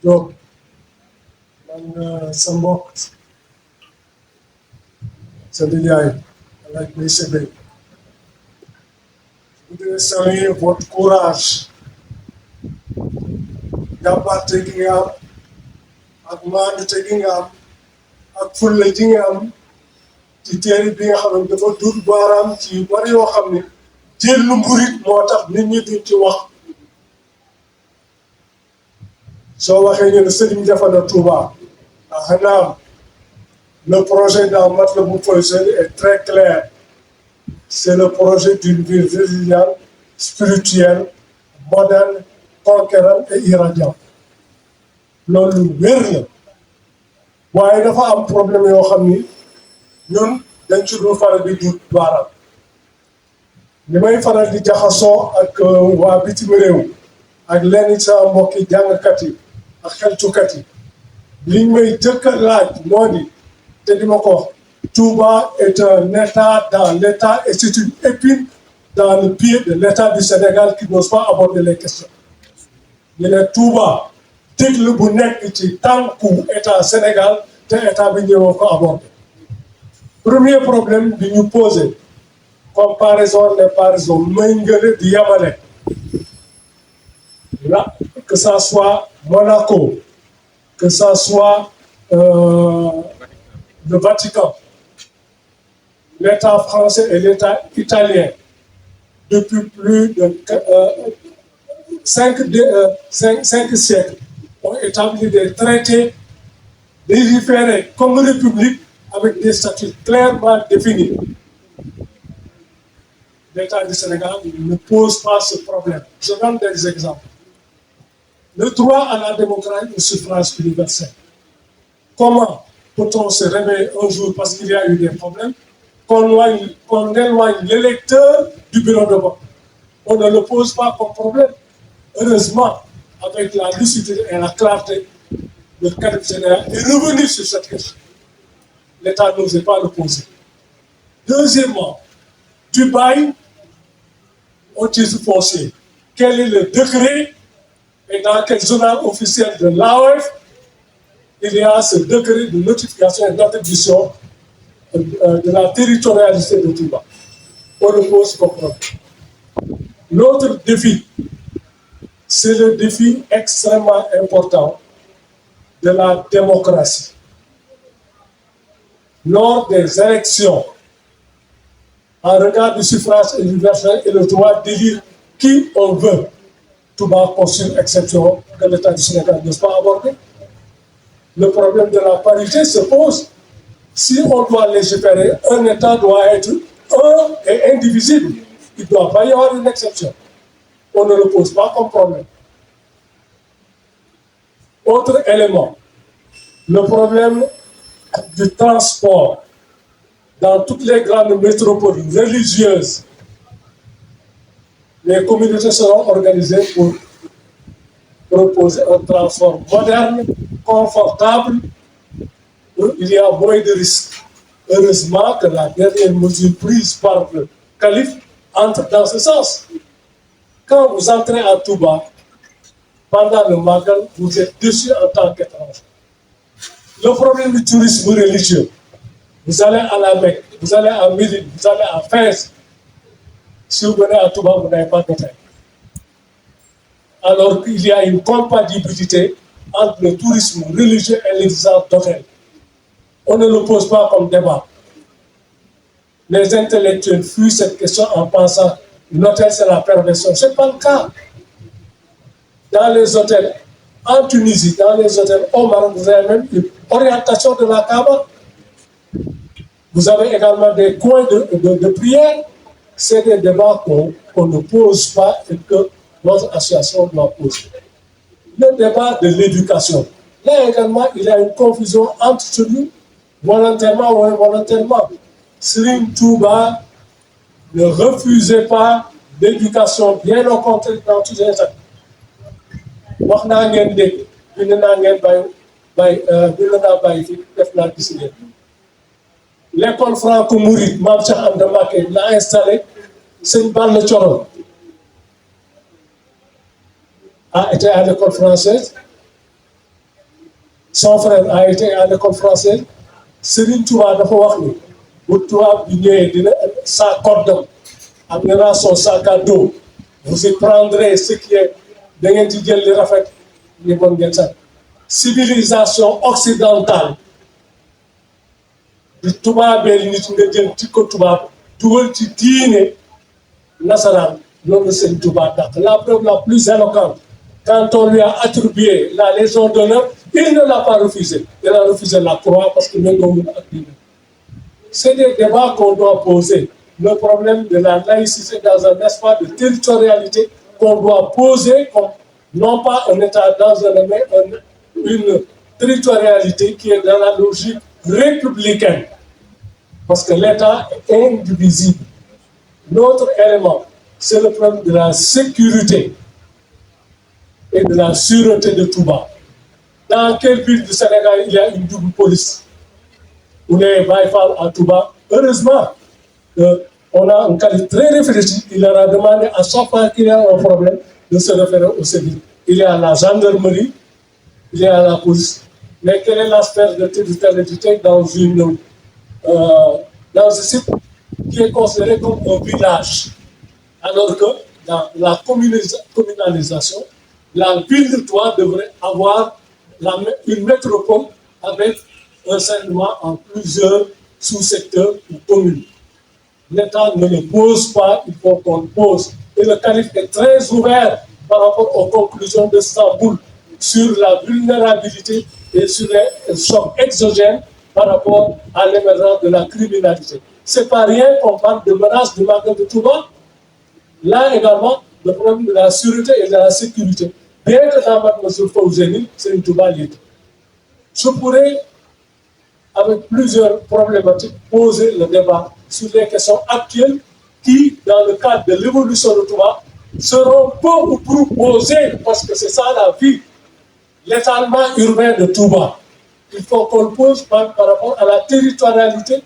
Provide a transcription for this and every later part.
Donc man sa mbokk sa nijaay Alaaji Meissa Beye je voudrais saluer votre courage jàmbaarte gi nga am ak maandute gi nga am ak fulla ji nga am ci téere bi nga xam ne dafa dut baaraam ci yu bari yoo xam ne jël lu mburit moo tax nit ñi duñ ci wax soo waxee ñu ne sëriñ dafa na Touba naam le projet dans Matlaboul Fawzeyni est très clair. C'est le projet d'une ville résiliente, spirituelle, moderne, conquérante et irradiante. loolu lu wér la waaye dafa am problème yoo xam ni ñun dañ ci dul faral di jut baaraam li may faral di jaxasoo ak waa bitim réew ak lenn sa mbokki jàngkat yi ak xeltukat yi liñ may jëkk a laaj moo di te di ma ko wax Touba est un État dans l'État et c'est une épine dans le pied de l'État du Sénégal qui n'ose pas aborder les questions. ñu ne Touba déglu bu nekk ci tànku État Sénégal te État bi ñëwoo ko aborder. Premier problème bi ñu posé comparaison méngale di yamale là que ça soit Monaco que ça soit le Vatican, l'État français et l'État italien, depuis plus de 5 siècles, ont établi des traités légiférés comme république avec des statuts clairement définis. L'État du Sénégal ne pose pas ce problème. Je donne des exemples. Le droit à la démocratie et au suffrage universel. Comment peut-on se réveiller un jour parce qu'il y a eu des problèmes, qu'on éloigne l'électeur du bureau de vote? On ne le pose pas comme problème. Heureusement, avec la lucidité et la clarté, le khalife général est revenu sur cette question. L'État n'osait pas le poser. Deuxièmement, du bail au titre foncier. Quel est le décret et dans quel journal officiel de l'AOF il y a ce décret de notification et d'attribution de la territorialité de Touba? On le pose comme problème. L'autre défi, c'est le défi extrêmement important de la démocratie. Lors des élections, en regard du suffrage universel et le droit d'élire qui on veut, Touba constitue une exception que l'État du Sénégal n'ose pas aborder. Le problème de la parité se pose. Si on doit légiférer, un État doit être un et indivisible. Il ne doit pas y avoir une exception. On ne le pose pas comme problème. Autre élément, le problème du transport. Dans toutes les grandes métropoles religieuses, les communautés seront organisées pour proposer un transport moderne, confortable, où il y a moins de risques. Heureusement que la dernière mesure prise par le calife entre dans ce sens. Quand vous entrez à Touba, pendant le Magal, vous êtes déçu en tant qu'étranger. Le problème du tourisme religieux, vous allez à la Mecque, vous allez à Médine, vous allez à Fès. Si vous venez à Touba, vous n'avez pas d'hôtel. Alors qu'il y a une compatibilité entre le tourisme religieux et l'existence d'hôtel. On ne le pose pas comme débat. Les intellectuels fuient cette question en pensant que l'hôtel c'est la perversion. Ce n'est pas le cas. Dans les hôtels, en Tunisie, dans les hôtels au Maroc, vous avez même une orientation de la Kaaba. Vous avez également des coins de prière. C'est des débats qu'on ne pose pas et que notre association doit poser. Le débat de l'éducation. Là également, il y a une confusion entre celui volontairement ou involontairement. Serigne Touba ne refusez pas l'éducation, bien au contraire dans tous les actes. wax naa ngeen dégg bind naa ngeen bind naa bàyyi fi def naa gis ngeen. L'école franco-mouride Mame Cheikh Anta Mbacké l'a installé. Sëñ Balla Thioro a été à l'école française. Son frère a été à l'école française. Serigne Touba dafa wax ni bu tubaab bi ñëwee dina sa cordon amènera son sac à dos. Vous y prendrez ce qui est da ngeen ci jël li rafet li bon ngeen sax. Civilisation occidentale di tubaabeel nit nga jël ci ko tubaab dugal ci diine nasaraan loolu la Serigne Touba dàq. La preuve la plus éloquente, quand on lui a attribué la Légion d'honneur, il ne l'a pas refusé. Il a refusé la croix parce que nous c'est des débats qu'on doit poser. Le problème de la laïcité dans un espace de territorialité qu'on doit poser comme non pas un État dans un mais une territorialité qui est dans la logique républicaine. Parce que l'État est indivisible. L'autre élément, c'est le problème de la sécurité et de la sûreté de Touba. Dans quelle ville du Sénégal il y a une double police? Ou les Baïfal à Touba? Heureusement, on a un cas très réfléchi. Il leur a demandé à chaque fois qu'il y a un problème de se référer au civil. Il y a la gendarmerie, il y a la police. Mais quelle est la sphère de territorialité dans un site qui est considéré comme un village? Alors que dans la communalisation, la ville de Touba devrait avoir une métropole avec un segment en plusieurs sous-secteurs ou communes. L'État ne le pose pas, il faut qu'on le pose. Et le calife est très ouvert par rapport aux conclusions de Istanbul sur la vulnérabilité et sur les chocs exogènes par rapport à l'émergence de la criminalité. C'est pas rien qu'on parle de menace du Magal de Touba. Là également, le problème de la sûreté et de la sécurité. Bien que dans ma mesure Fawzeni, c'est une Touba libre. Je pourrais, avec plusieurs problématiques, poser le débat sur les questions actuelles qui, dans le cadre de l'évolution de Touba, seront peu ou prou posées, parce que c'est ça la vie. L'étalement urbain de Touba. Il faut qu'on le pose par rapport à la territorialité,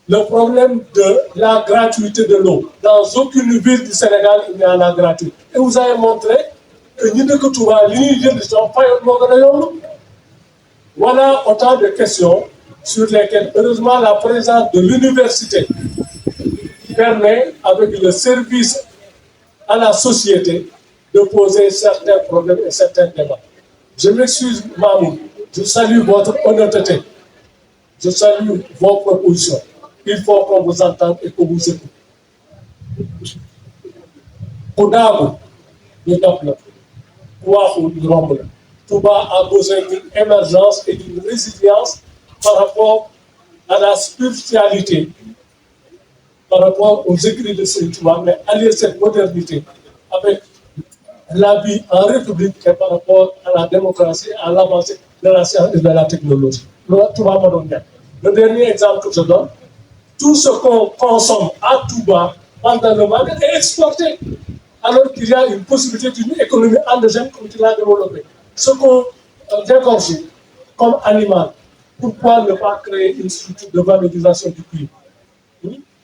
le problème de la gratuité de l'eau. Dans aucune ville du Sénégal, il y a la gratuité. Et vous avez montré que nous ne Touba, voilà autant de questions sur lesquelles, heureusement, la présence de l'université permet, avec le service à la société, de poser certains problèmes et certains débats. Je m'excuse, Mahmoud, je salue votre honnêteté, je salue vos propositions. Il faut qu'on vous entende et qu'on vous écoute. Koudabou, nous t'appelons. Touba a besoin d'une émergence et d'une résilience par rapport à la spiritualité, par rapport aux écrits de Saint Touba, mais allier cette modernité avec la vie en république et par rapport à la démocratie, à l'avancée de la science et de la technologie. Le dernier exemple que je donne, tout ce qu'on consomme à Touba pendant le Magal est exporté, alors qu'il y a une possibilité d'une économie endogène comme tu l'as développé. Ce qu'on dégorge comme animal, pourquoi ne pas créer une structure de valorisation du prix,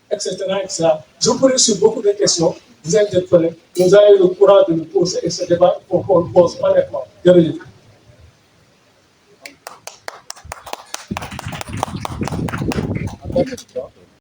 etc., etc. Je pourrais sur beaucoup de questions vous interpeller. Vous avez le courage de nous poser et ce débat pour qu'on le pose honnêtement.